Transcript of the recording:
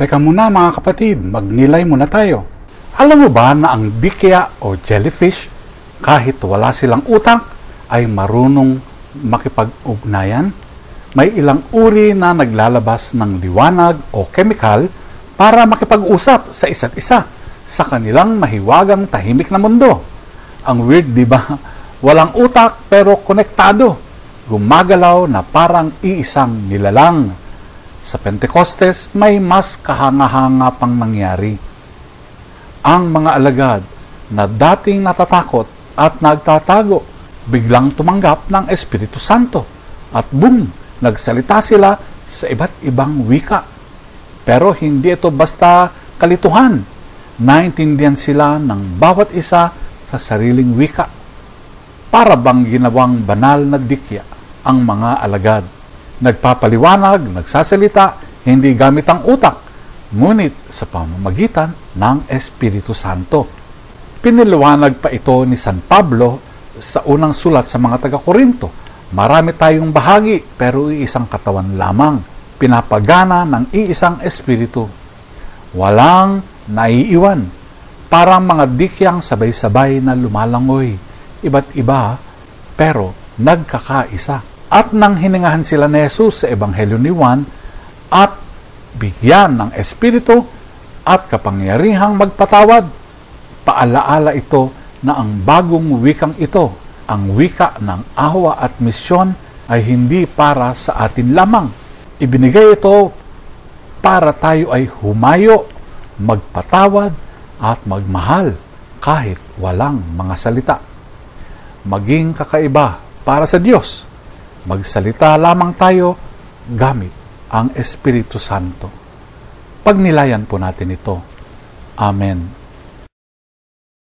Teka muna mga kapatid, magnilay muna tayo. Alam mo ba na ang dikya o jellyfish, kahit wala silang utak, ay marunong makipag-ugnayan? May ilang uri na naglalabas ng liwanag o chemical para makipag-usap sa isa't isa sa kanilang mahiwagang tahimik na mundo. Ang weird, di ba? Walang utak pero konektado. Gumagalaw na parang iisang nilalang. Sa Pentecostes, may mas kahanga-hanga pang nangyari. Ang mga alagad na dating natatakot at nagtatago, biglang tumanggap ng Espiritu Santo at boom, nagsalita sila sa iba't ibang wika. Pero hindi ito basta kalituhan. Naintindihan sila ng bawat isa sa sariling wika. Para bang ginawang banal na dikya ang mga alagad. Nagpapaliwanag, nagsasalita, hindi gamit ang utak, ngunit sa pamamagitan ng Espiritu Santo. Piniliwanag pa ito ni San Pablo sa unang sulat sa mga taga-Korinto. Marami tayong bahagi pero iisang katawan lamang. Pinapagana ng iisang Espiritu. Walang naiiwan. Parang mga dikyang sabay-sabay na lumalangoy. Iba't iba pero nagkakaisa. At nang hiningahan sila ni Jesus sa Ebanghelyo ni Juan at bigyan ng Espiritu at kapangyarihang magpatawad, paalaala ito na ang bagong wikang ito, ang wika ng awa at misyon, ay hindi para sa atin lamang. Ibinigay ito para tayo ay humayo, magpatawad at magmahal kahit walang mga salita. Maging kakaiba para sa Diyos. Magsalita lamang tayo gamit ang Espiritu Santo. Pagnilayan po natin ito. Amen.